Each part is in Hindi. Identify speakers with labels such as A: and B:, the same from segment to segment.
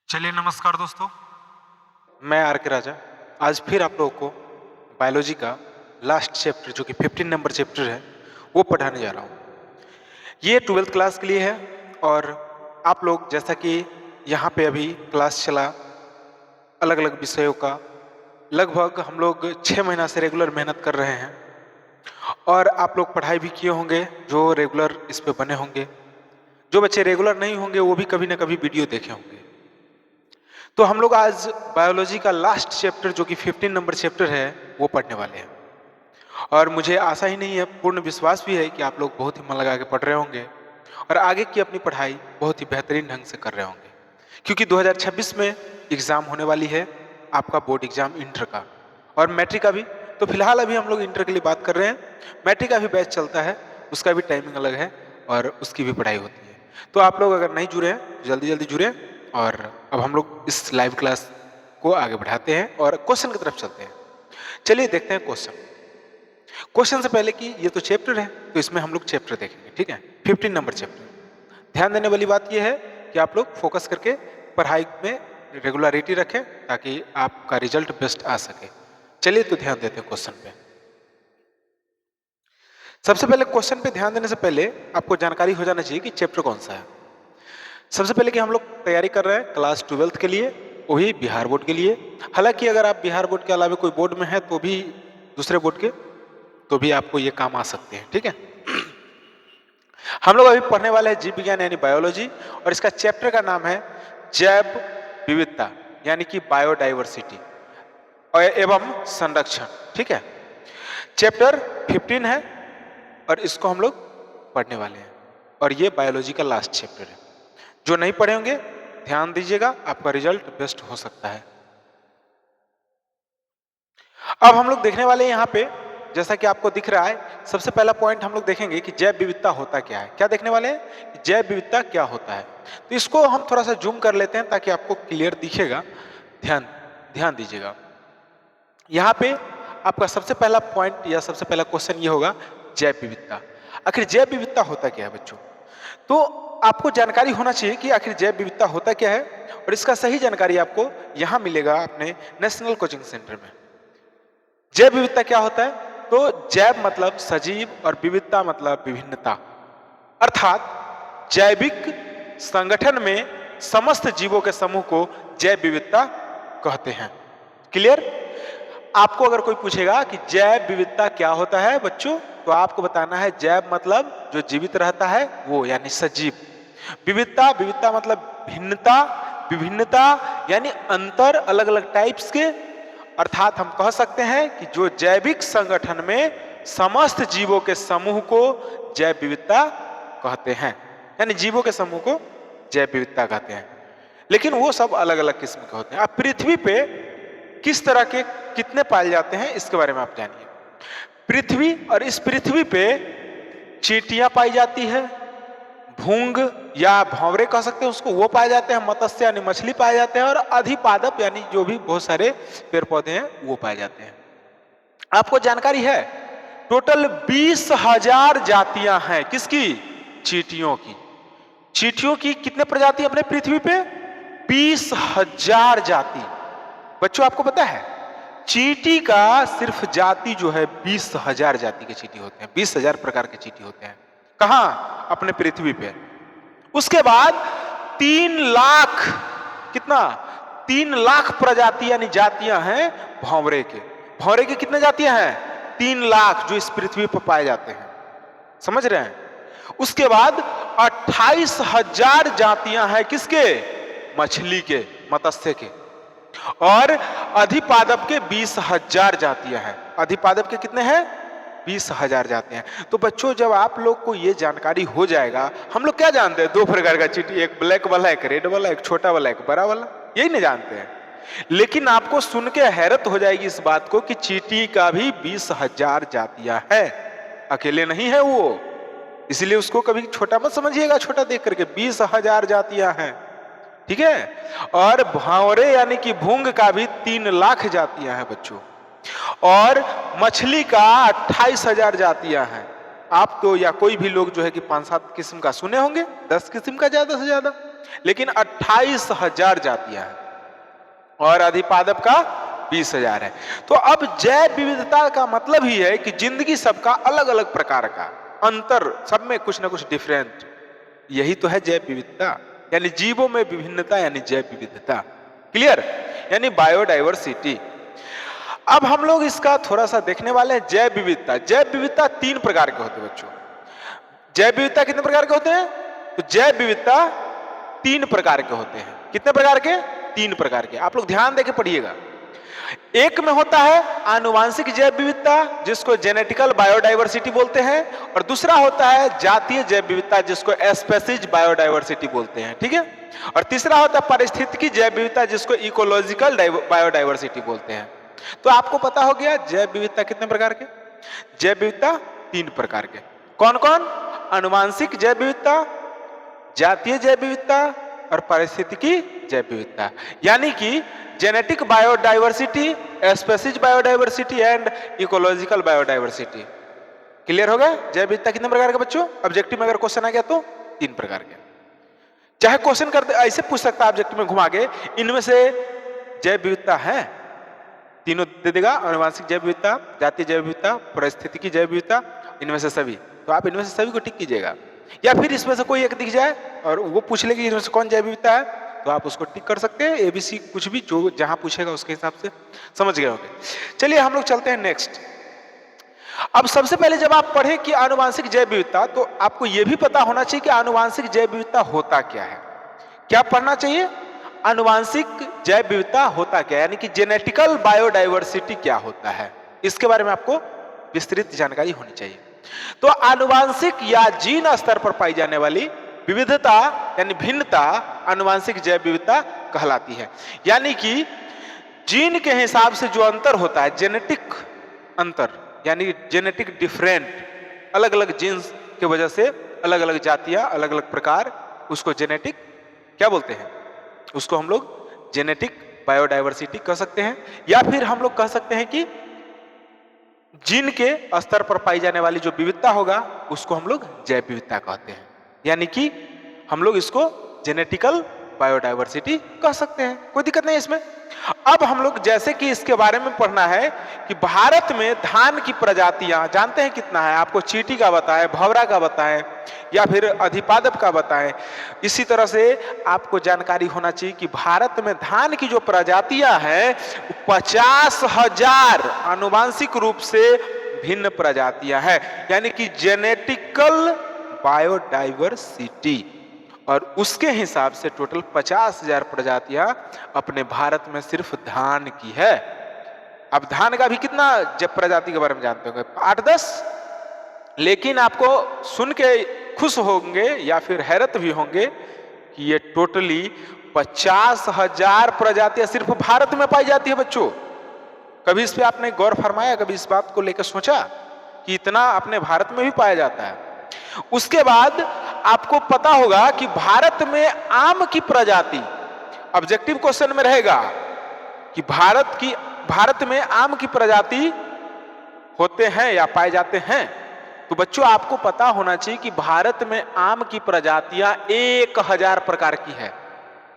A: चलिए नमस्कार दोस्तों।
B: मैं आर के राजा आज फिर आप लोगों को बायोलॉजी का लास्ट चैप्टर जो कि 15 नंबर चैप्टर है वो पढ़ाने जा रहा हूँ। ये 12th क्लास के लिए है और आप लोग जैसा कि यहाँ पे अभी क्लास चला अलग अलग विषयों का लगभग हम लोग 6 महीना से रेगुलर मेहनत कर रहे हैं और आप लोग पढ़ाई भी किए होंगे जो रेगुलर इस पे बने होंगे। जो बच्चे रेगुलर नहीं होंगे वो भी कभी ना कभी वीडियो देखे होंगे। तो हम लोग आज बायोलॉजी का लास्ट चैप्टर जो कि 15 नंबर चैप्टर है वो पढ़ने वाले हैं और मुझे आशा ही नहीं है, पूर्ण विश्वास भी है कि आप लोग बहुत ही मन लगा के पढ़ रहे होंगे और आगे की अपनी पढ़ाई बहुत ही बेहतरीन ढंग से कर रहे होंगे, क्योंकि 2026 में एग्ज़ाम होने वाली है आपका बोर्ड एग्ज़ाम इंटर का और मैट्रिक का भी। तो फिलहाल अभी हम लोग इंटर के लिए बात कर रहे हैं, मैट्रिक का भी बैच चलता है, उसका भी टाइमिंग अलग है और उसकी भी पढ़ाई होती है। तो आप लोग अगर नहीं जुड़े हैं तो जल्दी जल्दी जुड़े और अब हम लोग इस लाइव क्लास को आगे बढ़ाते हैं और क्वेश्चन की तरफ चलते हैं। चलिए देखते हैं क्वेश्चन से पहले कि ये तो चैप्टर है तो इसमें हम लोग चैप्टर देखेंगे, ठीक है। 15 नंबर चैप्टर। ध्यान देने वाली बात यह है कि आप लोग फोकस करके पढ़ाई में रेगुलरिटी रखें ताकि आपका रिजल्ट बेस्ट आ सके। चलिए तो ध्यान देते हैं क्वेश्चन पे। सबसे पहले क्वेश्चन पे ध्यान देने से पहले आपको जानकारी हो जाना चाहिए कि चैप्टर कौन सा है। सबसे पहले कि हम लोग तैयारी कर रहे हैं क्लास 12th के लिए, वही बिहार बोर्ड के लिए। हालांकि अगर आप बिहार बोर्ड के अलावा कोई बोर्ड में है तो भी दूसरे बोर्ड के तो भी आपको ये काम आ सकते हैं, ठीक है। हम लोग अभी पढ़ने वाले हैं जीव विज्ञान यानी बायोलॉजी और इसका चैप्टर का नाम है जैव विविधता यानी कि बायोडाइवर्सिटी एवं संरक्षण, ठीक है। चैप्टर 15 है और इसको हम लोग पढ़ने वाले हैं और ये बायोलॉजी का लास्ट चैप्टर है। जो नहीं पढ़े होंगे ध्यान दीजिएगा, आपका रिजल्ट बेस्ट हो सकता है। अब हम लोग देखने वाले हैं यहाँ पे, जैसा कि आपको दिख रहा है, सबसे पहला पॉइंट हम लोग देखेंगे कि जैव विविधता होता क्या है। क्या देखने वाले हैं कि जैव विविधता क्या होता है। तो इसको हम थोड़ा सा जूम कर लेते हैं ताकि आपको क्लियर दिखेगा। ध्यान दीजिएगा। यहाँ पे आपका सबसे पहला पॉइंट या सबसे पहला क्वेश्चन ये होगा जैव विविधता। आखिर जैव विविधता होता क्या है बच्चों। तो आपको जानकारी होना चाहिए कि आखिर जैव विविधता होता क्या है और इसका सही जानकारी आपको यहाँ मिलेगा अपने नेशनल कोचिंग सेंटर में। जैव विविधता क्या होता है, तो जैव मतलब सजीव और विविधता मतलब विभिन्नता, अर्थात जैविक संगठन में समस्त जीवों के समूह को जैव विविधता कहते हैं। क्लियर। आपको अगर कोई पूछेगा कि जैव विविधता क्या होता है बच्चों, तो आपको बताना है जैव मतलब जो जीवित रहता है वो यानी सजीव, विविधता मतलब भिन्नता, विभिन्नता यानी अंतर, अलग अलग टाइप्स के। अर्थात हम कह सकते हैं कि जो जैविक संगठन में समस्त जीवों के समूह को जैव विविधता कहते हैं, यानी जीवों के समूह को जैव विविधता कहते हैं। लेकिन वो सब अलग अलग किस्म के होते हैं। अब पृथ्वी पे किस तरह के कितने पाए जाते हैं इसके बारे में आप जानिए। पृथ्वी, और इस पृथ्वी पे चींटियां पाई जाती है, भूंग या भंवरे कह सकते हैं उसको, वो पाए जाते हैं, मत्स्य यानी मछली पाए जाते हैं और अधिपादप यानी जो भी बहुत सारे पेड़ पौधे हैं वो पाए जाते हैं। आपको जानकारी है टोटल 20,000 जातियां हैं किसकी, चींटियों की। चींटियों की कितने प्रजाति अपने पृथ्वी पे, 20,000 जाति। बच्चों आपको पता है चींटी का सिर्फ जाति जो है 20,000 जाति के चींटी होते हैं, 20,000 प्रकार के चींटी होते हैं। कहां, अपने पृथ्वी पे। उसके बाद 3 लाख, कितना, 3 लाख प्रजाति यानी जातियां हैं भंवरे के। भंवरे की कितने जातियां हैं, 3 लाख जो इस पृथ्वी पर पाए जाते हैं, समझ रहे हैं। उसके बाद 28,000 जातियां हैं किसके, मछली के, मत्स्य के। और अधिपादप के 20,000 जातियां हैं। अधिपादप के कितने हैं, 20,000 जातियां हैं। तो बच्चों जब आप लोग को ये जानकारी हो जाएगा, हम लोग क्या जानते हैं, 2 प्रकार का चींटी, एक ब्लैक वाला, एक रेड वाला, एक छोटा वाला, एक बड़ा वाला, यही नहीं जानते हैं। लेकिन आपको सुन के हैरत हो जाएगी इस बात को कि चींटी का भी 20,000 जातियां है, अकेले नहीं है वो। इसलिए उसको कभी छोटा मत समझिएगा, छोटा देख करके, 20,000 जातियां हैं, ठीक है। और भंवरे यानी कि भूंग का भी 3 लाख जातियां हैं बच्चों। और मछली का 28,000 जातियां हैं। आप तो या कोई भी लोग जो है कि 5-7 किस्म का सुने होंगे, 10 किस्म का ज्यादा से ज्यादा। लेकिन 28,000 जातियां हैं और अधिपादप का 20,000 है। तो अब जैव विविधता का मतलब ही है कि जिंदगी सबका अलग अलग प्रकार का, अंतर सब में कुछ ना कुछ डिफरेंट, यही तो है जैव विविधता, यानी जीवों में विभिन्नता यानी जैव विविधता। क्लियर? यानी बायोडाइवर्सिटी। अब हम लोग इसका थोड़ा सा देखने वाले हैं जैव विविधता। जैव विविधता 3 प्रकार के होते हैं बच्चों। जैव विविधता कितने प्रकार के होते हैं? तो जैव विविधता 3 प्रकार के होते हैं। कितने प्रकार के? 3 प्रकार के। आप लोग ध्यान देके पढ़िएगा। एक में होता है आनुवांशिक जैव विविधता, जिसको जेनेटिकल बायोडाइवर्सिटी बोलते हैं, और दूसरा होता है जातीय जैव विविधता, जिसको स्पेसीज बायोडाइवर्सिटी बोलते हैं। ठीक है? और तीसरा होता है पारिस्थितिकी जैव विविधता, जिसको इकोलॉजिकल बायोडाइवर्सिटी बोलते हैं। तो आपको पता हो गया जैव विविधता कितने प्रकार के? जैव विविधता 3 प्रकार के। कौन कौन? आनुवांशिक जैव विविधता, जातीय जैव विविधता और पारिस्थितिकी जैव विविधता, यानी कि genetic biodiversity, species biodiversity and ecological biodiversity. Clear हो गया? जैव विविधता कितने प्रकार के बच्चों? ऑब्जेक्टिव में अगर क्वेश्चन आ गया तो 3 प्रकार के। चाहे क्वेश्चन करते ऐसे पूछ सकता है ऑब्जेक्टिव में घुमा के, इनमें से जैव विविधता है, तीनों दे देगा, आनुवांशिक जैव विविधता, जातीय जैव विविधता, पारिस्थितिकी जैव विविधता, इनमें से सभी। तो आप इनमें से सभी को टिक कीजिएगा, या फिर इसमें से कोई एक दिख जाए और वो पूछ ले कि इनमें से कौन जैव विविधता है, तो आप उसको टिक कर सकते हैं। एबीसी कुछ भी जो जहां पूछेगा उसके हिसाब से समझ गए होंगे। चलिए हम लोग चलते हैं नेक्स्ट। अब सबसे पहले जब आप पढ़े कि आनुवांशिक जैव विविधता, तो आपको यह भी पता होना चाहिए कि आनुवांशिक जैव विविधता होता क्या है। क्या पढ़ना चाहिए? आनुवांशिक जैव विविधता होता क्या, यानी कि जेनेटिकल बायोडाइवर्सिटी क्या होता है, इसके बारे में आपको विस्तृत जानकारी होनी चाहिए। तो आनुवांशिक या जीन स्तर पर पाई जाने वाली विविधता यानी भिन्नता आनुवांशिक जैव विविधता कहलाती है। यानी कि जीन के हिसाब से जो अंतर होता है, जेनेटिक अंतर यानी जेनेटिक डिफरेंट, अलग अलग जीन्स की वजह से अलग अलग जातियां, अलग अलग प्रकार, उसको जेनेटिक क्या बोलते हैं? उसको हम लोग जेनेटिक बायोडाइवर्सिटी कह सकते हैं, या फिर हम लोग कह सकते हैं कि जीन के स्तर पर पाई जाने वाली जो विविधता होगा उसको हम लोग जैव विविधता कहते हैं। यानी कि हम लोग इसको जेनेटिकल बायोडाइवर्सिटी कह सकते हैं, कोई दिक्कत नहीं इसमें। अब हम लोग जैसे कि इसके बारे में पढ़ना है कि भारत में धान की प्रजातियां जानते हैं कितना है? आपको चीटी का बताएं, भंवरा का बताएं, या फिर अधिपादप का बताएं। इसी तरह से आपको जानकारी होना चाहिए कि भारत में धान की जो प्रजातियां हैं 50,000 आनुवांशिक रूप से भिन्न प्रजातियां हैं, यानी कि जेनेटिकल बायोडाइवर्सिटी, और उसके हिसाब से टोटल 50,000 प्रजातियां अपने भारत में सिर्फ धान की है। अब धान का भी कितना जब प्रजाति के बारे में जानते होंगे? 8-10। लेकिन आपको सुन के खुश होंगे या फिर हैरत भी होंगे कि ये टोटली 50,000 प्रजातियां सिर्फ भारत में पाई जाती है बच्चों। कभी इस पे आपने गौर फरमाया? कभी इस बात को लेकर सोचा कि इतना अपने भारत में भी पाया जाता है? उसके बाद आपको पता होगा कि भारत में आम की प्रजाति, ऑब्जेक्टिव क्वेश्चन में रहेगा कि भारत में आम की प्रजाति होते हैं या पाए जाते हैं। तो बच्चों आपको पता होना चाहिए कि भारत में आम की प्रजातियां 1000 प्रकार की है।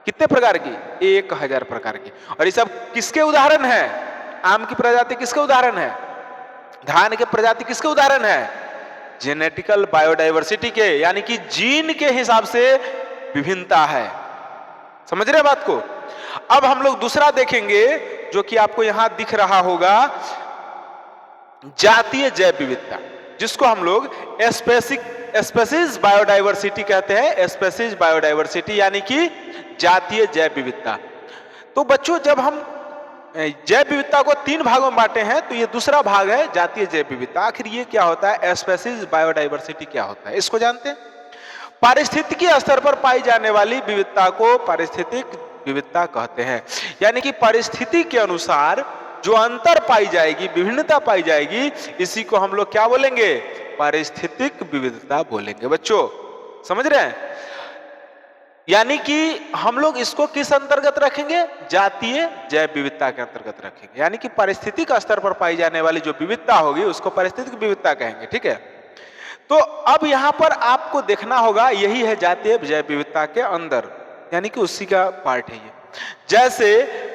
B: कितने प्रकार की? 1000 प्रकार की। और ये सब किसके उदाहरण है? आम की प्रजाति किसके उदाहरण है? धान के प्रजाति किसके उदाहरण है? जेनेटिकल बायोडाइवर्सिटी के, यानी कि जीन के हिसाब से विभिन्नता है। समझ रहे बात को? अब हम लोग दूसरा देखेंगे जो कि आपको यहां दिख रहा होगा, जातीय जैव विविधता, जिसको हम लोग स्पेसीज बायोडाइवर्सिटी कहते हैं। स्पेसीज बायोडाइवर्सिटी यानी कि जातीय जैव विविधता। तो बच्चों जब हम जैव विविधता को 3 भागों में बांटे हैं, तो ये दूसरा भाग है जातीय जैव विविधता। आखिर ये क्या होता है? स्पेसीज बायोडाइवर्सिटी क्या होता है, इसको जानते हैं। पारिस्थितिकी स्तर पर पाई जाने वाली विविधता को पारिस्थितिक विविधता कहते हैं। यानी कि परिस्थिति के अनुसार जो अंतर पाई जाएगी, विभिन्नता पाई जाएगी, इसी को हम लोग क्या बोलेंगे? पारिस्थितिक विविधता बोलेंगे। बच्चों समझ रहे हैं? यानी कि हम लोग इसको किस अंतर्गत रखेंगे? जातीय जैव विविधता के अंतर्गत रखेंगे। यानी कि पारिस्थितिक स्तर पर पाई जाने वाली जो विविधता होगी उसको पारिस्थितिक विविधता कहेंगे। ठीक है? तो अब यहां पर आपको देखना होगा, यही है जातीय जैव विविधता के अंदर। यानी कि उसी का पार्ट है ये। जैसे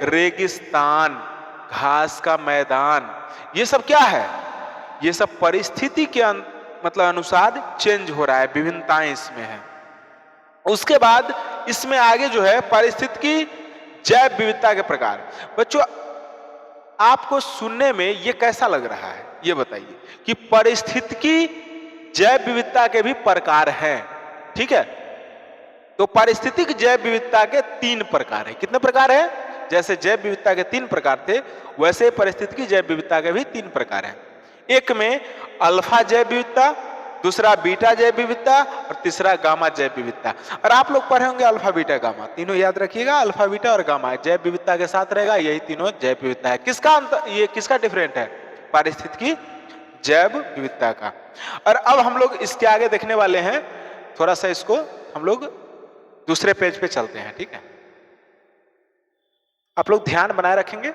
B: रेगिस्तान, घास का मैदान, ये सब क्या है? ये सब परिस्थिति के मतलब अनुसार चेंज हो रहा है, विभिन्नताएं इसमें है। उसके बाद इसमें आगे जो है पारिस्थितिकी जैव विविधता के प्रकार। बच्चों आपको सुनने में ये कैसा लग रहा है, ये बताइए कि पारिस्थितिकी जैव विविधता के भी प्रकार हैं, ठीक है? तो पारिस्थितिक जैव विविधता के 3 प्रकार हैं। कितने प्रकार हैं? जैसे जैव विविधता के 3 प्रकार थे, वैसे पारिस्थितिकी जैव विविधता के भी 3 प्रकार हैं। एक में अल्फा जैव विविधता, दूसरा बीटा जैव विविधता और तीसरा गामा जैव विविधता। और आप लोग पढ़े होंगे अल्फा बीटा गामा, तीनों याद रखिएगा, अल्फा बीटा और गामा जैव विविधता के साथ रहेगा, यही तीनों जैव विविधता है। किसका अंतर, ये किसका डिफरेंट है? पारिस्थितिकी जैव विविधता का। और अब हम लोग इसके आगे देखने वाले हैं, थोड़ा सा इसको हम लोग दूसरे पेज पे चलते हैं, ठीक है? आप लोग ध्यान बनाए रखेंगे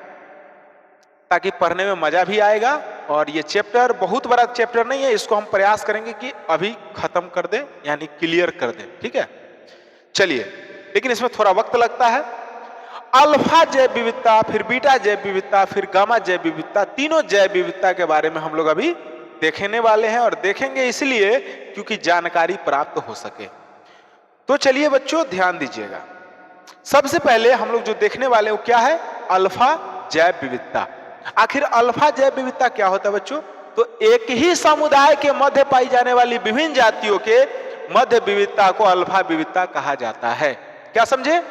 B: ताकि पढ़ने में मजा भी आएगा। और ये चैप्टर बहुत बड़ा चैप्टर नहीं है, इसको हम प्रयास करेंगे कि अभी खत्म कर दें, यानी क्लियर कर दें, ठीक है? चलिए, लेकिन इसमें थोड़ा वक्त लगता है। अल्फा जैव विविधता, फिर बीटा जैव विविधता, फिर गामा जैव विविधता, तीनों जैव विविधता के बारे में हम लोग अभी देखने वाले हैं। और देखेंगे इसलिए क्योंकि जानकारी प्राप्त हो सके। तो चलिए बच्चों ध्यान दीजिएगा। सबसे पहले हम लोग जो देखने वाले वो क्या है? अल्फा जैव विविधता। आखिर अल्फा जैव विविधता क्या होता है बच्चों? तो एक ही समुदाय के मध्य पाई जाने वाली विभिन्न जातियों के मध्य विविधता को अल्फा विविधता कहा जाता है। क्या समझे?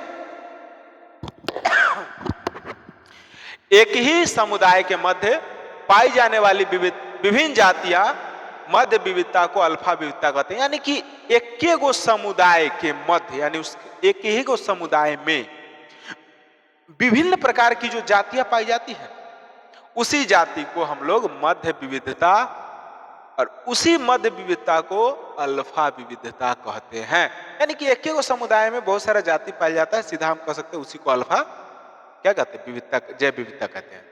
B: एक ही समुदाय के मध्य पाई जाने वाली विभिन्न जातियां मध्य विविधता को अल्फा विविधता कहते हैं। यानी कि एक गो समुदाय के मध्य, यानी उस एक ही गो समुदाय में विभिन्न प्रकार की जो जातियां पाई जाती है, उसी जाति को हम लोग मध्य विविधता, और उसी मध्य विविधता को अल्फा विविधता कहते हैं। यानी कि एक गो समुदाय में बहुत सारा जाति पाया जाता है, सीधा हम कह सकते हैं उसी को अल्फा क्या कहते हैं? विविधता, जैव विविधता कहते हैं।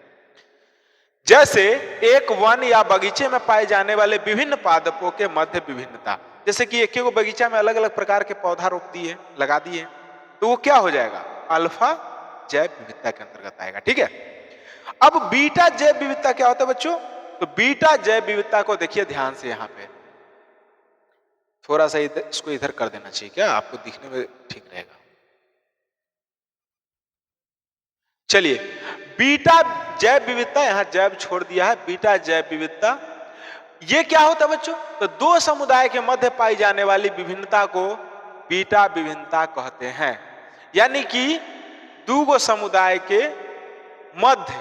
B: जैसे एक वन या बगीचे में पाए जाने वाले विभिन्न पादपों के मध्य विभिन्नता। जैसे कि एक गो बगीचा में अलग अलग प्रकार के पौधा रोप दिए, लगा दिए, तो वो क्या हो जाएगा? अल्फा जैव विविधता के अंतर्गत आएगा, ठीक है? अब बीटा जैव विविधता क्या होता है बच्चों? तो बीटा जैव विविधता को देखिए ध्यान से, यहां पे थोड़ा सा इसको इधर कर देना चाहिए, क्या आपको दिखने में ठीक रहेगा? चलिए, बीटा जैव विविधता, यहां जैव छोड़ दिया है, बीटा जैव विविधता ये क्या होता है बच्चों? तो दो समुदाय के मध्य पाई जाने वाली विभिन्नता को बीटा विभिन्नता कहते हैं। यानी कि दो समुदाय के मध्य,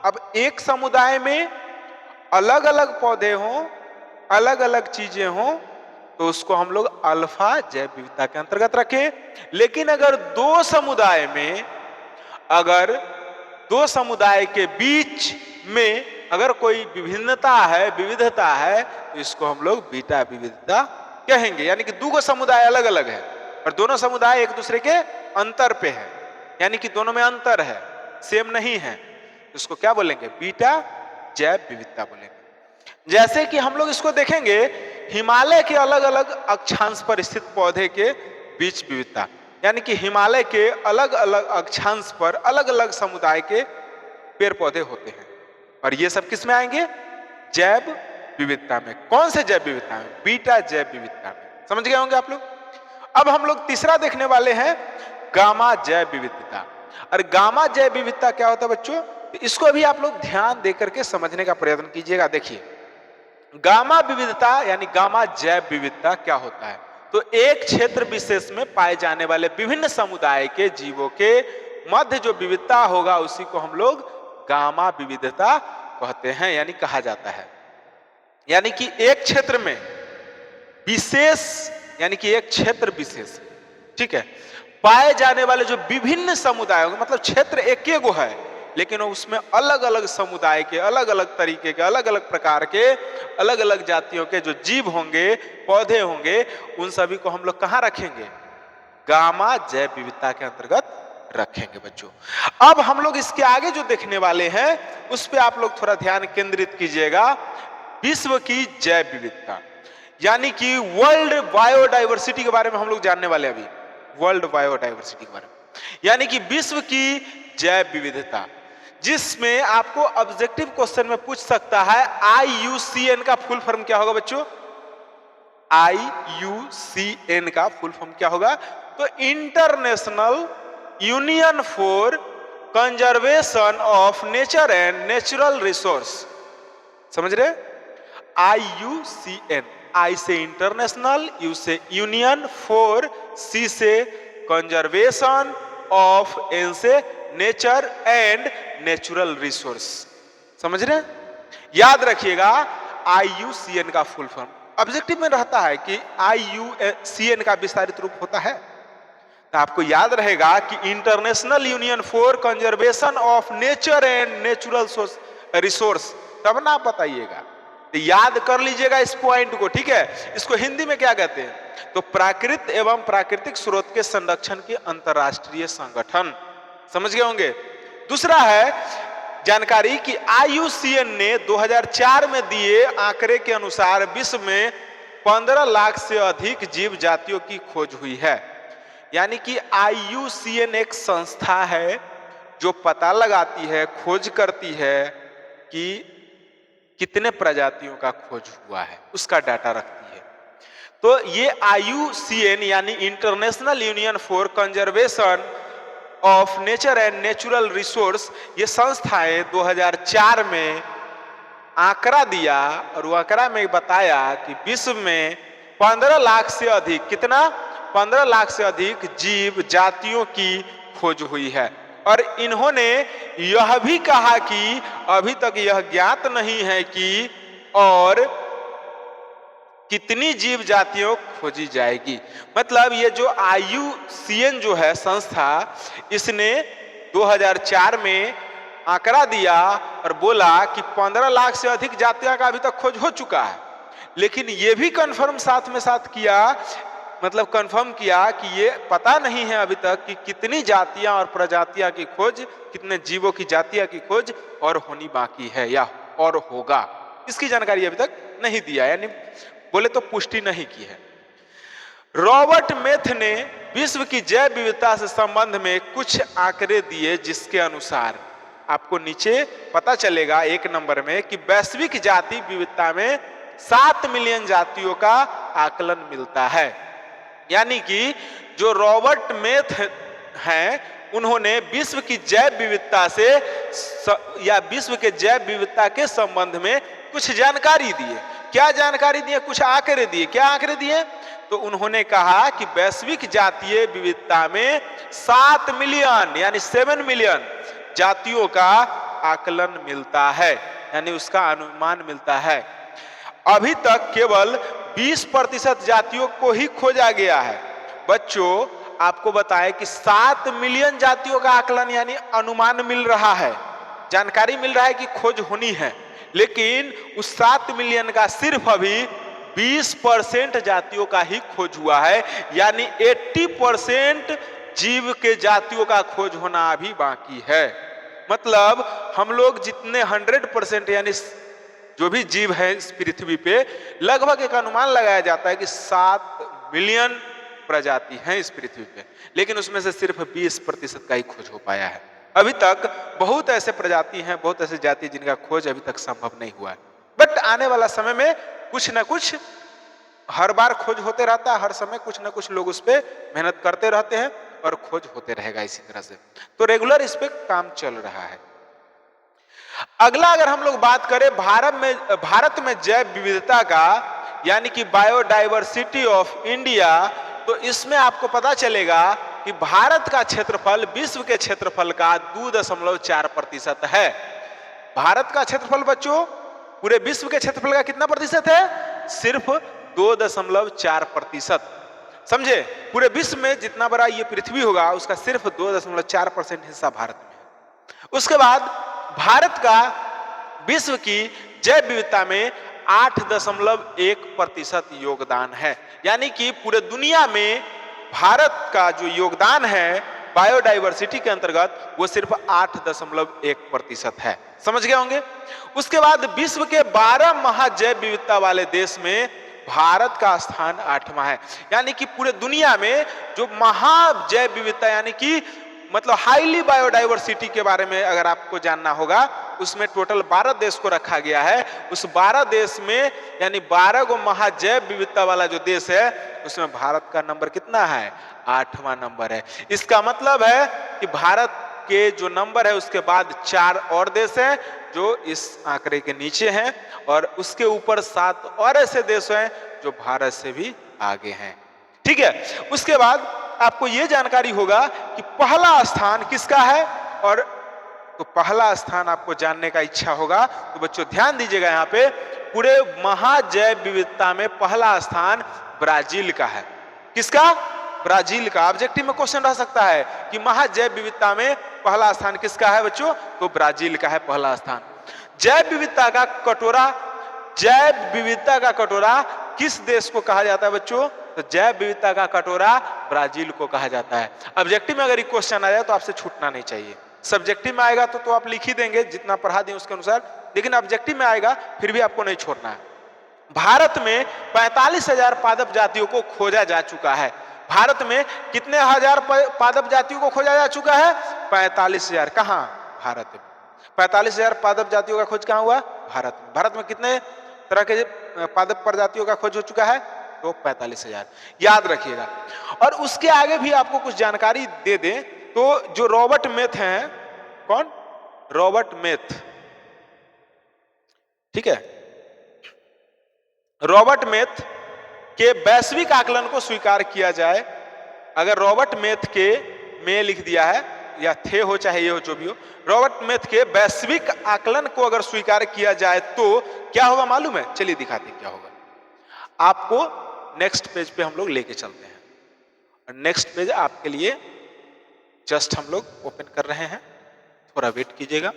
B: अब एक समुदाय में अलग अलग पौधे हों, अलग अलग चीजें हों, तो उसको हम लोग अल्फा जैव विविधता के अंतर्गत रखें। लेकिन अगर दो समुदाय में, अगर दो समुदाय के बीच में अगर कोई विभिन्नता है, विविधता है, तो इसको हम लोग बीटा विविधता कहेंगे। यानी कि दो समुदाय अलग अलग है और दोनों समुदाय एक दूसरे के अंतर पे है, यानी कि दोनों में अंतर है, सेम नहीं है, इसको क्या बोलेंगे? बीटा जैव विविधता बोलेंगे। जैसे कि हम लोग इसको देखेंगे हिमालय के अलग अलग अक्षांश पर स्थित पौधे के बीच विविधता। यानी कि हिमालय के अलग अलग अक्षांश पर अलग अलग समुदाय के पेड़ पौधे होते हैं, और ये सब किस में आएंगे? जैव विविधता में। कौन से जैव विविधता में? बीटा जैव विविधता में। समझ गए होंगे आप लोग। अब हम लोग तीसरा देखने वाले हैं गामा जैव विविधता। और गामा जैव विविधता क्या होता है बच्चों? इसको भी आप लोग ध्यान देकर के समझने का प्रयत्न कीजिएगा। देखिए, गामा विविधता यानी गामा जैव विविधता क्या होता है? तो एक क्षेत्र विशेष में पाए जाने वाले विभिन्न समुदाय के जीवों के मध्य जो विविधता होगा उसी को हम लोग गामा विविधता कहते हैं, यानी कहा जाता है। यानी कि एक क्षेत्र में विशेष, यानी कि एक क्षेत्र विशेष, ठीक है, पाए जाने वाले जो विभिन्न समुदायों, मतलब क्षेत्र एक गो है लेकिन उसमें अलग अलग समुदाय के, अलग अलग तरीके के, अलग अलग प्रकार के, अलग अलग जातियों के जो जीव होंगे, पौधे होंगे, उन सभी को हम लोग कहाँ रखेंगे? गामा जैव विविधता के अंतर्गत रखेंगे बच्चों। अब हम लोग इसके आगे जो देखने वाले हैं उस पे आप लोग थोड़ा ध्यान केंद्रित कीजिएगा। विश्व की जैव विविधता, यानी कि वर्ल्ड बायोडाइवर्सिटी के बारे में हम लोग जानने वाले हैं अभी। वर्ल्ड बायोडाइवर्सिटी के बारे में, यानी कि विश्व की जैव विविधता, जिसमें आपको ऑब्जेक्टिव क्वेश्चन में पूछ सकता है IUCN का फुल फॉर्म क्या होगा बच्चों? IUCN का फुल फॉर्म क्या होगा? तो international union for conservation of nature and natural resource. समझ रहे? IUCN, I से इंटरनेशनल, U से यूनियन, फॉर, C से कंजर्वेशन, ऑफ, N से नेचर एंड नेचुरल रिसोर्स। समझ रहे? याद रखिएगा IUCN का फुल फॉर्म ऑब्जेक्टिव में रहता है कि IUCN का विस्तारित रूप होता है, तो आपको याद रहेगा कि international union for conservation of nature and natural resource, तब ना बताइएगा, तो याद कर लीजिएगा इस पॉइंट को, ठीक है? इसको हिंदी में क्या कहते हैं? तो प्राकृत एवं प्राकृतिक स्रोत के संरक्षण के अंतरराष्ट्रीय संगठन। समझ गए होंगे। दूसरा है जानकारी कि IUCN ने 2004 में दिए आंकड़े के अनुसार विश्व में 15 लाख से अधिक जीव जातियों की खोज हुई है। यानी कि IUCN एक संस्था है जो पता लगाती है, खोज करती है कि कितने प्रजातियों का खोज हुआ है, उसका डाटा रखती है। तो ये IUCN यानी international union for conservation of nature and natural resource, ये संस्थाएं 2004 में आंकड़ा दिया और वो आंकड़ा में बताया कि विश्व में 15 लाख से अधिक, कितना? 15 लाख से अधिक जीव जातियों की खोज हुई है। और इन्होंने यह भी कहा कि अभी तक यह ज्ञात नहीं है कि और कितनी जीव जातियों खोजी जाएगी। मतलब ये जो IUCN जो है संस्था, इसने 2004 में आंकड़ा दिया और बोला कि 15 लाख से अधिक जातियों का अभी तक खोज हो चुका है, लेकिन ये भी कंफर्म साथ में साथ किया, मतलब कंफर्म किया कि ये पता नहीं है अभी तक कि कितनी जातियां और प्रजातियां की खोज, कितने जीवों की जातियां की खोज और होनी बाकी है या और होगा, इसकी जानकारी अभी तक नहीं दिया, यानी बोले तो पुष्टि नहीं की है। रॉबर्ट मेथ ने विश्व की जैव विविधता से संबंध में कुछ आंकड़े दिए, जिसके अनुसार आपको नीचे पता चलेगा 1 नंबर में कि वैश्विक जाति विविधता में 7 मिलियन जातियों का आकलन मिलता है। यानी कि जो रॉबर्ट मेथ हैं, उन्होंने विश्व की जैव विविधता से या विश्व के जैव विविधता के संबंध में कुछ जानकारी दिए। क्या जानकारी दिए? कुछ आंकड़े दिए। क्या आंकड़े दिए? तो उन्होंने कहा कि वैश्विक जातीय विविधता में 7 मिलियन यानी 7 मिलियन जातियों का आकलन मिलता है, यानी उसका अनुमान मिलता है। अभी तक केवल 20% जातियों को ही खोजा गया है। बच्चों, आपको बताएं कि 7 मिलियन जातियों का आकलन यानी अनुमान मिल रहा है, जानकारी मिल रहा है कि खोज होनी है, लेकिन उस 7 मिलियन का सिर्फ अभी 20% जातियों का ही खोज हुआ है, यानी 80% जीव के जातियों का खोज होना अभी बाकी है। मतलब हम लोग जितने 100% यानी जो भी जीव है इस पृथ्वी पे, लगभग एक अनुमान लगाया जाता है कि 7 मिलियन प्रजाति हैं इस पृथ्वी पे, लेकिन उसमें से सिर्फ 20% का ही खोज हो पाया है। अभी तक बहुत ऐसे प्रजाति हैं, बहुत ऐसे जाति जिनका खोज अभी तक संभव नहीं हुआ है। बट आने वाला समय में कुछ न कुछ हर बार खोज होते रहता है, हर समय कुछ न कुछ लोग उस पर मेहनत करते रहते हैं और खोज होते रहेगा इसी तरह से। तो रेगुलर इस पे काम चल रहा है। अगला अगर हम लोग बात करें भारत में जैव विविधता का, यानी कि बायोडाइवर्सिटी ऑफ इंडिया, तो इसमें आपको पता चलेगा कि भारत का क्षेत्रफल विश्व के क्षेत्रफल का 2.4% है। भारत का क्षेत्रफल बच्चों पूरे विश्व के क्षेत्रफल का कितना प्रतिशत है? सिर्फ 2.4%। समझे? पूरे विश्व में जितना बड़ा ये पृथ्वी होगा उसका सिर्फ 2.4% हिस्सा भारत में है। उसके बाद भारत का विश्व की जैव विविधता में 8.1% योगदान है, यानी कि पूरे दुनिया में भारत का जो योगदान है बायोडाइवर्सिटी के अंतर्गत वो सिर्फ 8.1% है। समझ गए होंगे? उसके बाद विश्व के 12 महाजैव विविधता वाले देश में भारत का स्थान 8वां है। यानी कि पूरे दुनिया में जो महा जैव विविधता यानी कि मतलब हाईली बायोडाइवर्सिटी के बारे में अगर आपको जानना होगा, उसमें टोटल 12 देश को रखा गया है। उस 12 देश में यानी 12 गो महाजैव विविधता वाला जो देश है उसमें भारत का नंबर कितना है? 8वां नंबर है। इसका मतलब है कि भारत के जो नंबर है उसके बाद 4 और देश हैं जो इस आंकड़े के नीचे हैं और उसके ऊपर 7 और ऐसे देश हैं जो भारत से भी आगे हैं। ठीक है, उसके बाद आपको यह जानकारी होगा कि पहला स्थान किसका है, और तो पहला स्थान आपको जानने का इच्छा होगा तो बच्चों ध्यान दीजिएगा, यहाँ पे पूरे महाजैव विविधता में पहला स्थान ब्राजील का है। किसका? ब्राजील का। ऑब्जेक्टिव में क्वेश्चन रह सकता है कि महाजैव विविधता में पहला स्थान किसका है बच्चों? तो ब्राजील का है पहला स्थान। जैव विविधता का कटोरा, जैव विविधता का कटोरा किस देश को कहा जाता है बच्चों? तो जैव विविधता का कटोरा ब्राजील को कहा जाता है। ऑब्जेक्टिव में अगर ये क्वेश्चन आ जाए तो आपसे छूटना नहीं चाहिए। सब्जेक्टिव में आएगा तो आप लिख ही देंगे जितना पढ़ा दें उसके अनुसार, लेकिन ऑब्जेक्टिव में आएगा फिर भी आपको नहीं छोड़ना है। भारत में 45,000 पादप जातियों को खोजा जा चुका है। भारत में कितने हजार पादप जातियों को खोजा जा चुका है? 45,000। कहां? भारत में 45,000 पादप जातियों का खोज कहां हुआ? भारत में। भारत में कितने तरह के पादप प्रजातियों का खोज हो चुका है? तो 45,000। याद रखिएगा। और उसके आगे भी आपको कुछ जानकारी दे दें तो जो रॉबर्ट मेथ हैं, कौन? रॉबर्ट मेथ, ठीक है, रॉबर्ट मेथ के वैश्विक आकलन को स्वीकार किया जाए, अगर रॉबर्ट मेथ के में लिख दिया है या थे हो चाहे ये हो जो भी हो, रॉबर्ट मेथ के वैश्विक आकलन को अगर स्वीकार किया जाए तो क्या होगा मालूम है? चलिए दिखाते हैं क्या होगा। आपको नेक्स्ट पेज पे हम लोग लेके चलते हैं और नेक्स्ट पेज आपके लिए जस्ट हम लोग ओपन कर रहे हैं, थोड़ा वेट कीजिएगा।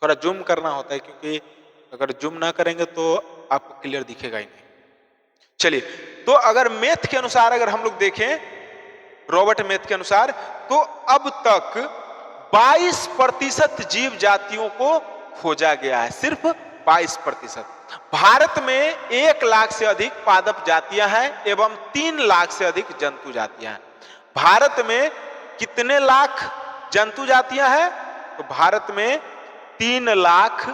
B: थोड़ा जूम करना होता है क्योंकि अगर जूम ना करेंगे तो आपको क्लियर दिखेगा ही नहीं। चलिए, तो अगर मेथ के अनुसार अगर हम लोग देखें, रॉबर्ट मेथ के अनुसार, तो अब तक 22% जीव जातियों को खोजा गया है, सिर्फ 22%। भारत में 1 लाख से अधिक पादप जातियां हैं एवं 3 लाख से अधिक जंतु जातियां हैं। भारत में कितने लाख जंतु जातियां हैं? तो भारत में 3 लाख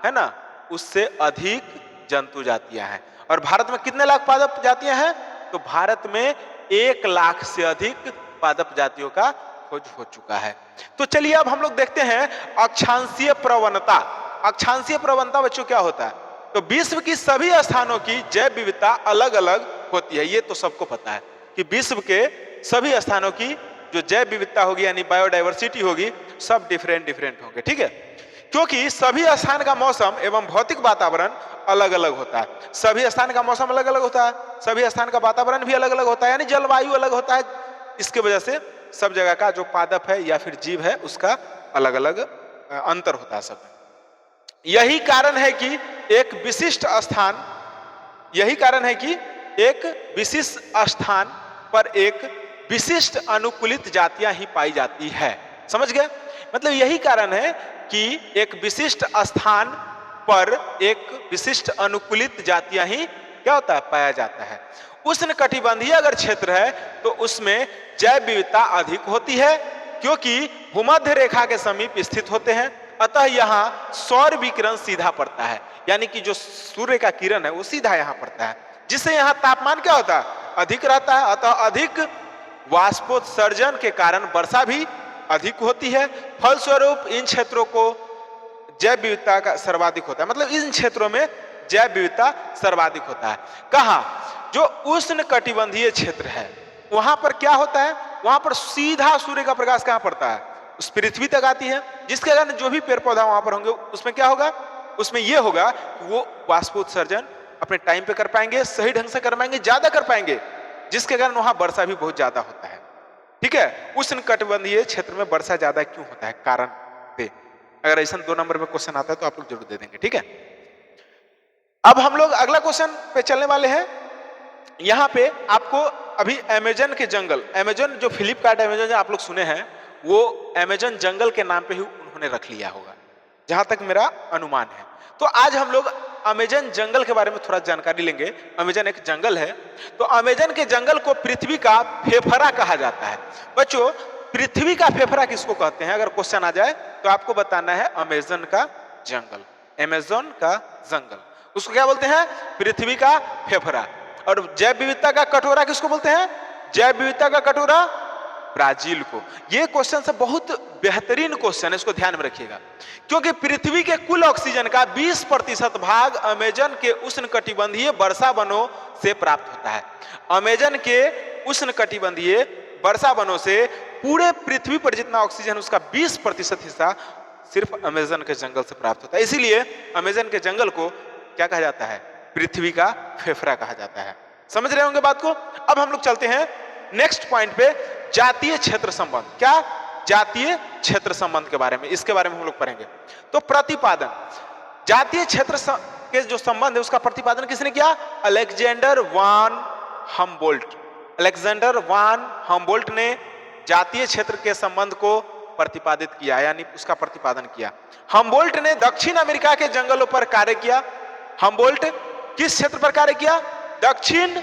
B: है ना, उससे अधिक जंतु जातियां हैं। और भारत में कितने लाख पादप जातियां हैं? तो भारत में 1 लाख से अधिक पादप जातियों का खोज हो चुका है। तो चलिए अब हम लोग देखते हैं अक्षांशीय प्रवणता। अक्षांशीय प्रवणता बच्चों क्या होता है? तो विश्व की सभी स्थानों की जैव विविधता अलग अलग होती है। ये तो सबको पता है कि विश्व के सभी स्थानों की जो जैव विविधता होगी यानी बायोडाइवर्सिटी होगी, सब डिफरेंट डिफरेंट होंगे। ठीक है, क्योंकि सभी स्थान का मौसम एवं भौतिक वातावरण अलग अलग होता है। सभी स्थान का मौसम अलग अलग होता है, सभी स्थान का वातावरण भी अलग अलग होता है, यानी जलवायु अलग होता है। इसके वजह से सब जगह का जो पादप है या फिर जीव है उसका अलग अलग अंतर होता है सब में। यही कारण है कि एक विशिष्ट स्थान पर एक विशिष्ट अनुकूलित जातियां ही पाई जाती है। समझ गए? मतलब यही कारण है कि एक विशिष्ट स्थान पर एक विशिष्ट अनुकूलित जातियां ही क्या होता है? पाया जाता है। उष्णकटिबंधीय अगर क्षेत्र है तो उसमें जैव विविधता अधिक होती है क्योंकि भूमध्य रेखा के समीप स्थित होते हैं, अतः यहाँ सौर विकिरण सीधा पड़ता है, यानी कि जो सूर्य का किरण है वो सीधा यहाँ पड़ता है, जिससे यहाँ तापमान क्या होता है? अधिक रहता है। अतः अधिक वाष्पोत्सर्जन के कारण वर्षा भी अधिक होती है। फलस्वरूप इन क्षेत्रों को जैव विविधता का सर्वाधिक होता है, मतलब इन क्षेत्रों में जैव विविधता सर्वाधिक होता है। कहाँ? जो उष्णकटिबंधीय क्षेत्र है वहां पर क्या होता है? वहां पर सीधा सूर्य का प्रकाश कहां पड़ता है? उस पृथ्वी तक आती है, जिसके कारण जो भी पेड़ पौधा वहां पर होंगे उसमें क्या होगा? उसमें यह होगा कि वो वाष्पोत्सर्जन अपने टाइम पे कर पाएंगे, सही ढंग से कर पाएंगे, ज्यादा कर पाएंगे, जिसके कारण वहां वर्षा भी बहुत ज्यादा होता है। ठीक है, उष्णकटिबंधीय क्षेत्र में वर्षा ज्यादा क्यों होता है? कारण पे अगर ऐसा 2 नंबर में क्वेश्चन आता है तो आप लोग जरूर दे देंगे। ठीक है, अब हम लोग अगला क्वेश्चन पे चलने वाले हैं। यहां पे आपको अभी अमेजन के जंगल, अमेजन जो फ्लिपकार्ट अमेजन जो आप लोग सुने हैं, वो अमेजन जंगल के नाम पे ही उन्होंने रख लिया होगा, जहां तक मेरा अनुमान है। तो आज हम लोग अमेजन जंगल के बारे में थोड़ा जानकारी लेंगे। अमेजन एक जंगल है, तो अमेजन के जंगल को पृथ्वी का फेफड़ा कहा जाता है। बच्चों, पृथ्वी का फेफड़ा किसको कहते हैं? अगर क्वेश्चन आ जाए तो आपको बताना है अमेजन का जंगल, अमेजन का जंगल, उसको क्या बोलते हैं? पृथ्वी का फेफड़ा। और जैव विविधता का कटोरा किसको बोलते हैं? जैव विविधता का कटोरा ब्राजील को। ये क्वेश्चन से बहुत बेहतरीन क्वेश्चन है, इसको ध्यान में रखिएगा, क्योंकि पृथ्वी के कुल ऑक्सीजन का 20% भाग अमेजन के उष्णकटिबंधीय वर्षा वनों से प्राप्त होता है। अमेजन के उष्णकटिबंधीय वर्षा वनों से पूरे पृथ्वी पर जितना ऑक्सीजन, उसका 20% हिस्सा सिर्फ अमेजन के जंगल से प्राप्त होता है। इसीलिए अमेजन के जंगल को क्या कहा जाता है? पृथ्वी का फेफड़ा कहा जाता है। समझ रहे होंगे बात को? अब हम लोग चलते हैं नेक्स्ट पॉइंट पे, जातीय क्षेत्र संबंध। क्या? जातीय क्षेत्र संबंध के बारे में, इसके बारे में हम लोग पढ़ेंगे। तो प्रतिपादन, जातीय क्षेत्र के जो संबंध है उसका प्रतिपादन किसने किया? अलेक्जेंडर वान हम्बोल्ट। अलेक्जेंडर वान हम्बोल्ट ने जातीय क्षेत्र के संबंध को प्रतिपादित किया, यानी उसका प्रतिपादन किया। हम्बोल्ट ने दक्षिण अमेरिका के जंगलों पर कार्य किया। हम्बोल्ट किस क्षेत्र पर कार्य किया? दक्षिण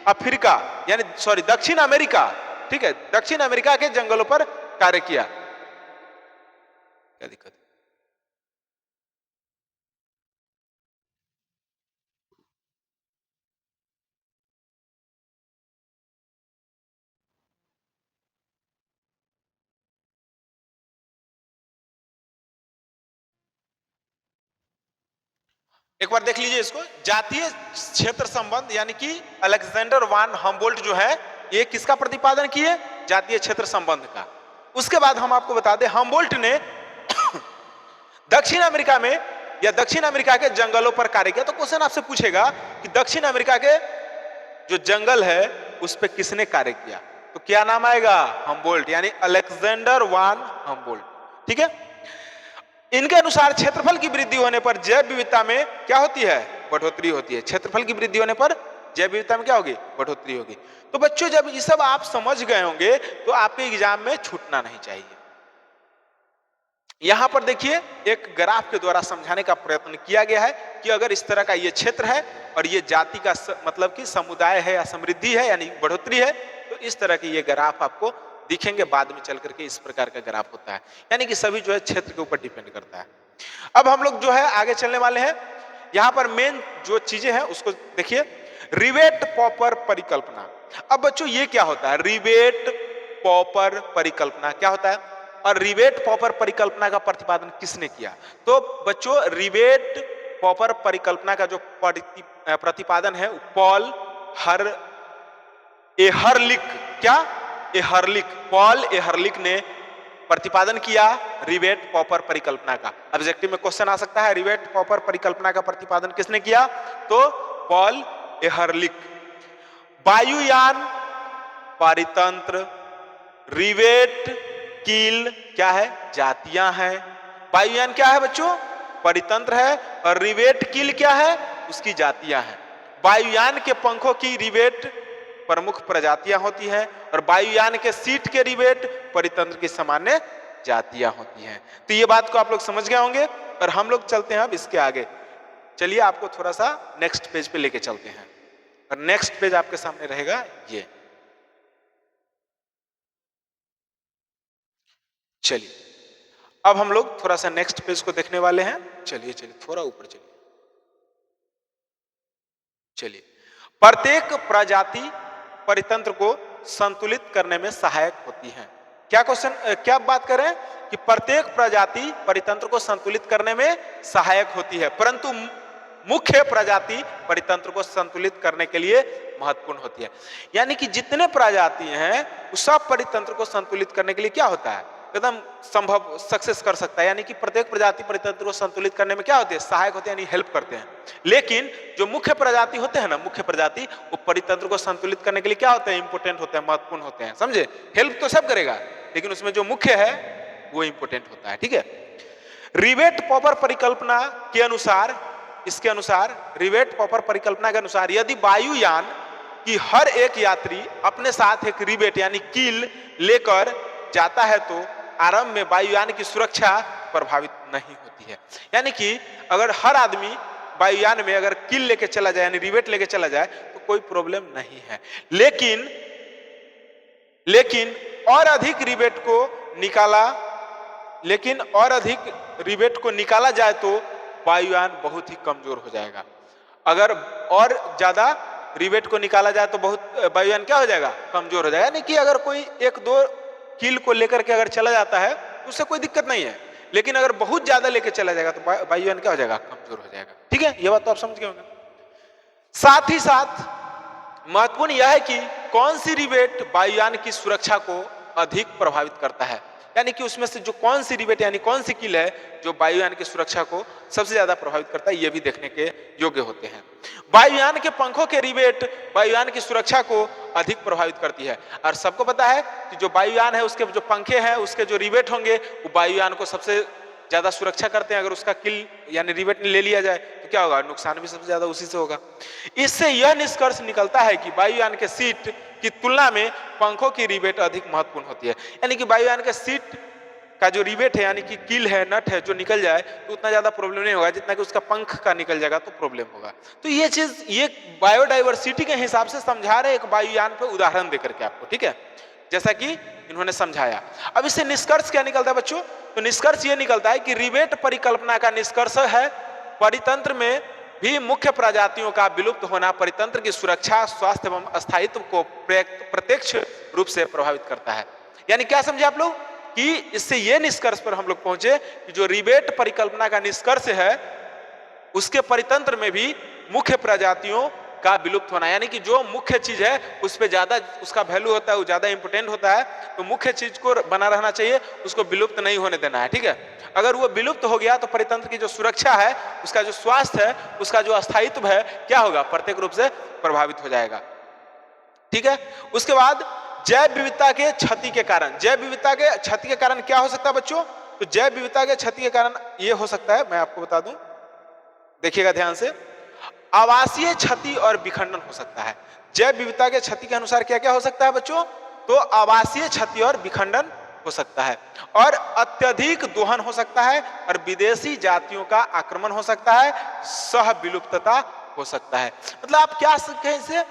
B: अफ्रीका, यानी सॉरी दक्षिण अमेरिका, ठीक है, दक्षिण अमेरिका के जंगलों पर कार्य किया। क्या दिक्कत है? एक बार देख लीजिए इसको, जातीय क्षेत्र संबंध, यानी कि अलेक्जेंडर वान हम्बोल्ट जो है, ये किसका प्रतिपादन किए? जातीय क्षेत्र संबंध का। उसके बाद हम आपको बता दें, हम्बोल्ट ने दक्षिण अमेरिका में या दक्षिण अमेरिका के जंगलों पर कार्य किया। तो क्वेश्चन आपसे पूछेगा कि दक्षिण अमेरिका के जो जंगल है उस पर किसने कार्य किया? तो क्या नाम आएगा? हम्बोल्ट, यानी अलेक्जेंडर वान हम्बोल्ट। ठीक है, इनके अनुसार क्षेत्रफल की वृद्धि होने पर जैव विविधता में क्या होती है? बढ़ोतरी होती है। क्षेत्रफल की वृद्धि होने पर जैव विविधता में क्या होगी? बढ़ोतरी होगी। तो बच्चों, जब ये सब आप समझ गए होंगे तो आपके एग्जाम में छूटना नहीं चाहिए। यहां पर देखिए, एक ग्राफ के द्वारा समझाने का प्रयत्न किया गया है कि अगर इस तरह का ये क्षेत्र है और ये जाति का मतलब कि समुदाय है या समृद्धि है, यानी बढ़ोतरी है, तो इस तरह के ये ग्राफ आपको दिखेंगे। बाद में चल करके इस प्रकार का ग्राफ होता है, यानी कि सभी जो है क्षेत्र के ऊपर डिपेंड करता है। अब हम लोग जो है आगे चलने वाले हैं। यहां पर मेन जो चीजें हैं उसको देखिए, रिवेट पॉपर परिकल्पना। अब बच्चों, ये क्या होता है? रिवेट पॉपर परिकल्पना क्या होता है और रिवेट पॉपर परिकल्पना का प्रतिपादन किसने किया? तो बच्चों, रिवेट पॉपर परिकल्पना का जो प्रतिपादन है पॉल एहरलिक, क्या? एहरलिक, पॉल एहरलिक ने प्रतिपादन किया रिवेट पॉपर परिकल्पना का। ऑब्जेक्टिव में क्वेश्चन आ सकता है, रिवेट पॉपर परिकल्पना का प्रतिपादन किसने किया? तो पॉल एहरलिक। वायुयान, पारितंत्र, रिवेट कील क्या है? जातियां हैं। वायुयान क्या है बच्चों? परितंत्र है। और रिवेट कील क्या है? उसकी जातियां हैं। वायुयान के पंखों की रिवेट प्रमुख प्रजातियां होती हैं और वायुयान के सीट के रिवेट परितंत्र की सामान्य जातियां होती हैं। तो ये बात को आप लोग समझ गए होंगे और हम लोग चलते हैं अब इसके आगे। चलिए आपको थोड़ा सा नेक्स्ट पेज पे लेके चलते हैं और नेक्स्ट पेज आपके सामने रहेगा ये। चलिए अब हम लोग थोड़ा सा नेक्स्ट पेज को देखने वाले हैं। चलिए चलिए थोड़ा ऊपर चलिए। चलिए, प्रत्येक प्रजाति परितंत्र को संतुलित करने में सहायक होती है। क्या क्वेश्चन, क्या बात कर रहे हैं कि प्रत्येक प्रजाति परितंत्र को संतुलित करने में सहायक होती है, परंतु मुख्य प्रजाति परितंत्र को संतुलित करने के लिए महत्वपूर्ण होती है। यानी कि जितने प्रजाति हैं उस सब परितंत्र को संतुलित करने के लिए क्या होता है? एकदम संभव, सक्सेस कर सकता है। यानी कि प्रत्येक प्रजाति परितंत्र को संतुलित करने में क्या होते हैं? सहायक होते हैं, यानी हेल्प करते हैं। लेकिन जो मुख्य प्रजाति होते हैं ना, मुख्य प्रजाति, वो परितंत्र को संतुलित करने के लिए क्या होते हैं? इंपोर्टेंट होते हैं, महत्वपूर्ण होते हैं। समझे? हेल्प तो सब करेगा, लेकिन उसमें जो मुख्य है वो इंपोर्टेंट होता है। ठीक है, रिवेट पॉपर परिकल्पना के अनुसार, इसके अनुसार, रिवेट पॉपर परिकल्पना के अनुसार, यदि वायुयान कि हर एक यात्री अपने साथ एक रिवेट यानी कील लेकर जाता है तो आरंभ में वायुयान की सुरक्षा प्रभावित नहीं होती है। यानी कि अगर हर आदमी वायुयान में अगर कील लेके चला जाए यानी रिवेट लेके चला जाए तो कोई प्रॉब्लम नहीं है। लेकिन और अधिक रिवेट को निकाला जाए तो वायुयान बहुत ही कमजोर हो जाएगा। अगर और ज्यादा रिवेट को निकाला जाए तो बहुत वायुयान क्या हो जाएगा, कमजोर हो जाएगा। यानी कि अगर कोई एक दो कील को लेकर के अगर चला जाता है तो उससे कोई दिक्कत नहीं है, लेकिन अगर बहुत ज्यादा लेके चला जाएगा तो वायुयान क्या हो जाएगा, कमजोर हो जाएगा। ठीक है, ये बात तो आप समझ गए होंगे। साथ ही साथ महत्वपूर्ण यह है कि कौन सी रिवेट वायुयान की सुरक्षा को अधिक प्रभावित करता है, यानी कि उसमें से जो कौन सी रिवेट यानी कौन सी कील है जो वायुयान की सुरक्षा को सबसे ज्यादा प्रभावित करता है, ये भी देखने के योग्य होते हैं। वायुयान के पंखों के रिवेट वायुयान की सुरक्षा को अधिक प्रभावित करती है। और सबको पता है कि जो वायुयान है उसके जो पंखे हैं उसके जो रिवेट होंगे वो वायुयान को सबसे ज्यादा सुरक्षा करते हैं। अगर उसका किल यानी रिवेट ले लिया जाए तो क्या होगा, नुकसान भी सबसे ज्यादा उसी से होगा। इससे यह निष्कर्ष निकलता है कि वायुयान के सीट की तुलना में पंखों की रिवेट अधिक महत्वपूर्ण होती है। यानी कि वायुयान के सीट का जो रिवेट है यानी कि कील है, नट है, जो निकल जाए तो उतना ज्यादा प्रॉब्लम नहीं होगा जितना कि उसका पंख का निकल जाएगा तो प्रॉब्लम होगा। तो ये चीज ये बायोडाइवर्सिटी के हिसाब से समझा रहे एक वायुयान पे उदाहरण देकर के आपको, ठीक है, जैसा कि इन्होंने समझाया। अब इससे निष्कर्ष क्या निकलता है बच्चों, तो निष्कर्ष ये निकलता है कि रिवेट परिकल्पना का निष्कर्ष है परितंत्र में भी मुख्य प्रजातियों का विलुप्त होना परितंत्र की सुरक्षा, स्वास्थ्य एवं अस्थायित्व को प्रत्यक्ष रूप से प्रभावित करता है। यानी क्या समझे आप लोग कि इससे यह निष्कर्ष पर हम लोग पहुंचे कि जो रिवेट परिकल्पना का निष्कर्ष है उसके परितंत्र में भी मुख्य प्रजातियों का विलुप्त होना, यानी कि जो मुख्य चीज है उस पर ज्यादा उसका वैल्यू होता है, वो ज्यादा इंपोर्टेंट होता है, तो मुख्य चीज को बना रहना चाहिए, उसको विलुप्त नहीं होने देना है। ठीक है, अगर वो विलुप्त हो गया तो परितंत्र की जो सुरक्षा है, उसका जो स्वास्थ्य है, उसका जो अस्थायित्व है क्या होगा, प्रत्येक रूप से प्रभावित हो जाएगा। ठीक है, उसके बाद जैव विविधता के क्षति के कारण, जैव विविधता के क्षति के कारण क्या हो सकता है बच्चों, तो जैव विविधता के क्षति के कारण ये हो सकता है, मैं आपको बता दूं, देखिएगा ध्यान से, आवासीय क्षति और विखंडन हो सकता है। जैव विविधता के क्षति के अनुसार क्या क्या हो सकता है बच्चों, तो आवासीय क्षति और विखंडन हो सकता है, और अत्यधिक दोहन हो सकता है, और विदेशी जातियों का आक्रमण हो सकता है, सह विलुप्तता हो सकता है। मतलब आप क्या कहें इसे,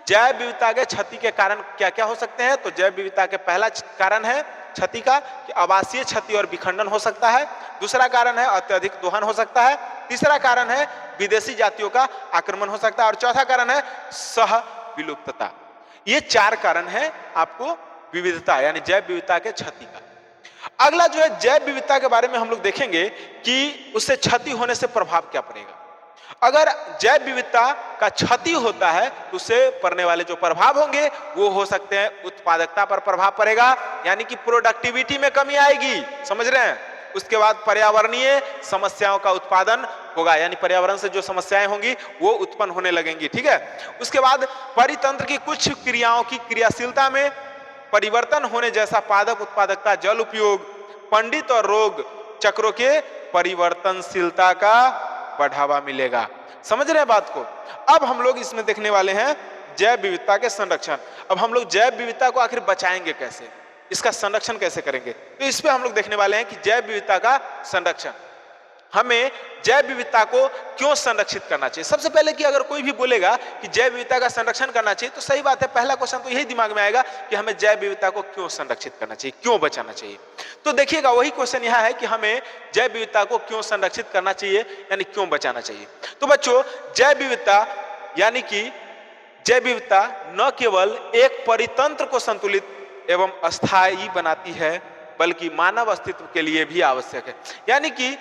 B: जैव विविधता के क्षति के कारण क्या क्या हो सकते हैं, तो जैव विविधता के पहला कारण है क्षति का कि आवासीय क्षति और विखंडन हो सकता है, दूसरा कारण है अत्यधिक दोहन हो सकता है, तीसरा कारण है विदेशी जातियों का आक्रमण हो सकता है, और चौथा कारण है सह विलुप्तता। ये चार कारण है आपको विविधता यानी जैव विविधता के क्षति का। अगला जो है जैव विविधता के बारे में हम लोग देखेंगे कि उससे क्षति होने से प्रभाव क्या पड़ेगा। अगर जैव विविधता का क्षति होता है तो उससे पड़ने वाले जो प्रभाव होंगे वो हो सकते हैं उत्पादकता पर प्रभाव पड़ेगा, यानी कि प्रोडक्टिविटी में कमी आएगी, समझ रहे हैं। उसके बाद पर्यावरणीय समस्याओं का उत्पादन होगा, यानी पर्यावरण से जो समस्याएं होंगी वो उत्पन्न होने लगेंगी। ठीक है, उसके बाद परितंत्र की कुछ क्रियाओं की क्रियाशीलता में परिवर्तन होने जैसा पादप उत्पादकता, जल उपयोग, पंडित और रोग चक्रों के परिवर्तनशीलता का बढ़ावा मिलेगा। समझ रहे हैं बात को। अब हम लोग इसमें देखने वाले हैं जैव विविधता के संरक्षण। अब हम लोग जैव विविधता को आखिर बचाएंगे कैसे, इसका संरक्षण कैसे करेंगे, तो इस पे हम लोग देखने वाले हैं कि जैव विविधता का संरक्षण, हमें जैव विविधता को क्यों संरक्षित करना चाहिए। सबसे पहले कि अगर कोई भी बोलेगा कि जैव विविधता का संरक्षण करना चाहिए तो सही बात है, पहला क्वेश्चन तो यही दिमाग में आएगा कि हमें जैव विविधता को क्यों संरक्षित करना चाहिए, क्यों बचाना चाहिए। तो देखिएगा वही क्वेश्चन यहाँ है कि हमें जैव विविधता को क्यों संरक्षित करना चाहिए यानी क्यों बचाना चाहिए। तो बच्चों जैव विविधता यानी कि जैव विविधता न केवल एक परितंत्र को संतुलित एवं अस्थायी बनाती है बल्कि मानव अस्तित्व के लिए भी आवश्यक है। यानी कि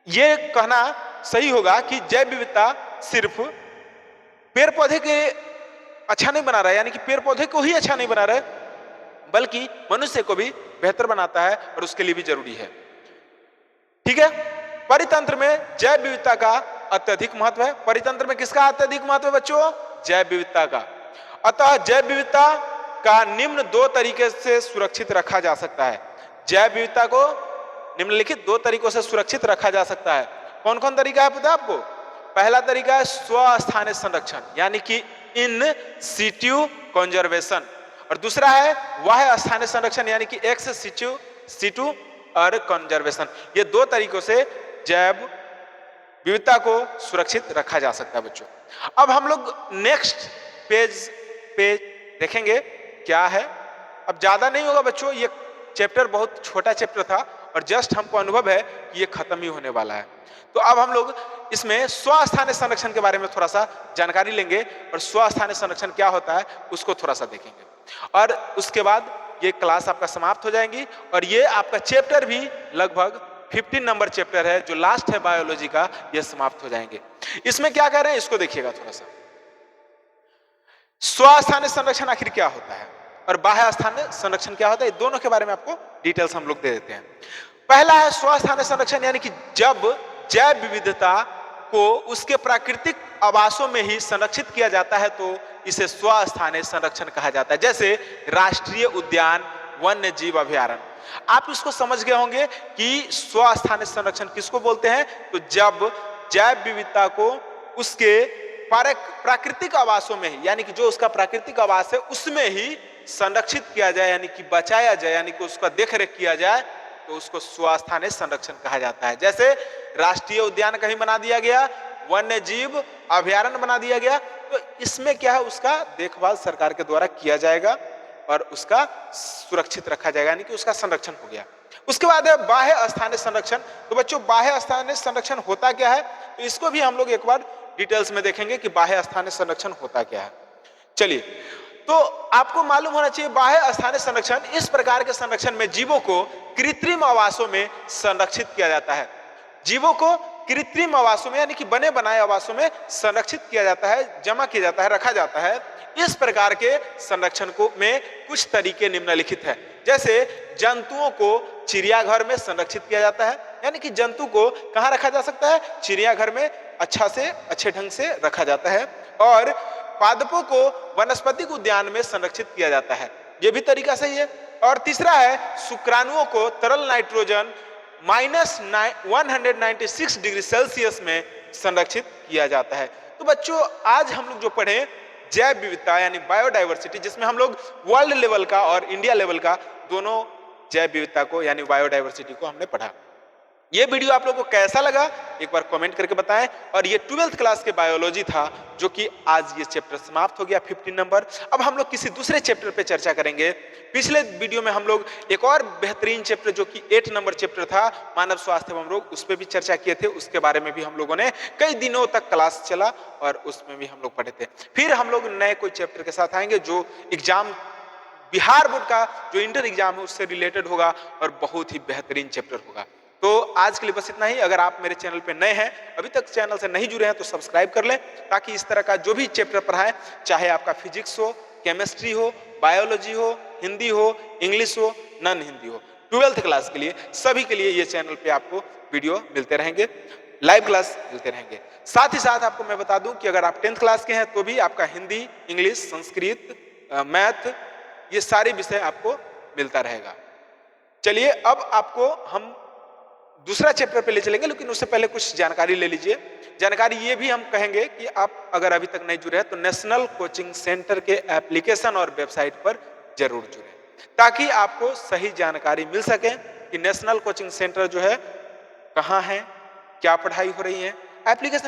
B: ये कहना सही होगा कि जैव विविधता सिर्फ पेड़ पौधे के अच्छा नहीं बना रहा है, यानी कि पेड़ पौधे को ही अच्छा नहीं बना रहा है बल्कि मनुष्य को भी बेहतर बनाता है और उसके लिए भी जरूरी है। ठीक है, परितंत्र में जैव विविधता का अत्यधिक महत्व है। परितंत्र में किसका अत्यधिक महत्व है बच्चों, जैव विविधता का। अतः जैव विविधता का निम्न दो तरीके से सुरक्षित रखा जा सकता है। जैव विविधता को निम्नलिखित दो तरीकों से सुरक्षित रखा जा सकता है। कौन कौन तरीका है पता है आपको। पहला तरीका है स्वस्थानिक संरक्षण, यानी कि इन सीट्यू कंजर्वेशन, और दूसरा है बाह्य स्थानीय संरक्षण यानी कि एक्स सीटू और कंजर्वेशन। ये दो तरीकों से जैव विविधता को सुरक्षित रखा जा सकता है बच्चों। अब हम लोग नेक्स्ट पेज पे देखेंगे क्या है। अब ज्यादा नहीं होगा बच्चों, ये चैप्टर बहुत छोटा चैप्टर था और जस्ट हमको अनुभव है कि ये खत्म ही होने वाला है। तो अब हम लोग इसमें स्वस्थानीय संरक्षण के बारे में थोड़ा सा जानकारी लेंगे और स्वस्थानीय संरक्षण क्या होता है उसको थोड़ा सा देखेंगे, और उसके बाद ये क्लास आपका समाप्त हो जाएंगी और ये आपका चैप्टर भी लगभग 15 नंबर चैप्टर है जो लास्ट है बायोलॉजी का, ये समाप्त हो जाएंगे। इसमें क्या कह रहे हैं इसको देखिएगा थोड़ा सा। स्वस्थानीय संरक्षण आखिर क्या होता है और बाह्य स्थानीय संरक्षण क्या होता है, दोनों के बारे में आपको डिटेल्स हम लोग दे देते हैं। पहला है स्वस्थानीय संरक्षण यानी कि जब जैव विविधता को उसके प्राकृतिक आवासों में ही संरक्षित किया जाता है तो इसे स्वस्थानीय संरक्षण कहा जाता है। जैसे राष्ट्रीय उद्यान, वन्य जीव अभयारण्य, आप इसको समझ गए होंगे कि स्वस्थानीय संरक्षण किसको बोलते हैं। तो जब जैव विविधता को उसके प्राकृतिक आवासों में ही, यानी कि जो उसका प्राकृतिक आवास है उसमें ही संरक्षित किया जाए, यानी कि बचाया जाए, यानी कि उसका देखरेख किया जाए, तो उसको स्वस्थानीय संरक्षण कहा जाता है। जैसे राष्ट्रीय उद्यान कहीं बना दिया गया, वन्य जीव अभयारण्य बना दिया गया, तो इसमें क्या है उसका देखभाल सरकार के द्वारा किया जाएगा और उसका सुरक्षित रखा जाएगा, यानी कि उसका संरक्षण हो गया। उसके बाद है बाह्य स्थानीय संरक्षण। तो बच्चों बाह्य स्थानीय संरक्षण होता क्या है, तो इसको भी हम लोग एक बार डिटेल्स में देखेंगे कि बाह्य स्थानीय संरक्षण होता क्या है। चलिए, तो आपको मालूम होना चाहिए बाह्य स्थानीय संरक्षण इस प्रकार के संरक्षण में जीवों को कृत्रिम आवासों में संरक्षित किया जाता है। जीवों को कृत्रिम आवासों में यानी कि बने बनाए आवासों में संरक्षित किया जाता है, जमा किया जाता है, रखा जाता है। इस प्रकार के संरक्षण को में कुछ तरीके निम्नलिखित है। जैसे जंतुओं को चिड़ियाघर में संरक्षित किया जाता है, यानी कि जंतु को कहाँ रखा जा सकता है, चिड़ियाघर में अच्छे ढंग से रखा जाता है। और पादपों को वनस्पतिक उद्यान में संरक्षित किया जाता है, यह भी तरीका सही है। और तीसरा है शुक्राणुओं को तरल नाइट्रोजन -196 डिग्री सेल्सियस में संरक्षित किया जाता है। तो बच्चों आज हम लोग जो पढ़े जैव विविधता यानी बायोडायवर्सिटी, जिसमें हम लोग वर्ल्ड लेवल का और इंडिया लेवल का दोनों जैव विविधता को यानी बायोडायवर्सिटी को हमने पढ़ा। ये वीडियो आप लोगों को कैसा लगा एक बार कमेंट करके बताएं। और ये 12th क्लास के बायोलॉजी था जो कि आज ये चैप्टर समाप्त हो गया 15 नंबर। अब हम लोग किसी दूसरे चैप्टर पे चर्चा करेंगे। पिछले वीडियो में हम लोग एक और बेहतरीन चैप्टर जो कि 8 नंबर चैप्टर था मानव स्वास्थ्य एवं रोग, उस पर भी चर्चा किए थे। उसके बारे में भी हम लोगों ने कई दिनों तक क्लास चला और उसमें भी हम लोग पढ़े थे। फिर हम लोग नए कोई चैप्टर के साथ आएंगे जो एग्जाम बिहार बोर्ड का जो इंटर एग्जाम है उससे रिलेटेड होगा और बहुत ही बेहतरीन चैप्टर होगा। तो आज के लिए बस इतना ही। अगर आप मेरे चैनल पे नए हैं, अभी तक चैनल से नहीं जुड़े हैं, तो सब्सक्राइब कर लें ताकि इस तरह का जो भी चैप्टर पढ़ाएं, चाहे आपका फिजिक्स हो, केमिस्ट्री हो, बायोलॉजी हो, हिंदी हो, इंग्लिश हो, नॉन हिंदी हो, 12th क्लास के लिए सभी के लिए ये चैनल पे आपको वीडियो मिलते रहेंगे, लाइव क्लास मिलते रहेंगे। साथ ही साथ आपको मैं बता दूं कि अगर आप 10th क्लास के हैं तो भी आपका हिंदी, इंग्लिश, संस्कृत, मैथ, ये सारे विषय आपको मिलता रहेगा। चलिए अब आपको हम दूसरा चैप्टर पे ले चलेंगे, लेकिन उससे पहले कुछ जानकारी ले लीजिए। जानकारी ये भी हम कहेंगे कि आप अगर अभी तक नहीं जुड़े हैं तो नेशनल कोचिंग सेंटर के एप्लीकेशन और वेबसाइट पर जरूर जुड़ें ताकि आपको सही जानकारी मिल सके कि नेशनल कोचिंग सेंटर जो है कहाँ है, क्या पढ़ाई हो रही है। एप्लीकेशन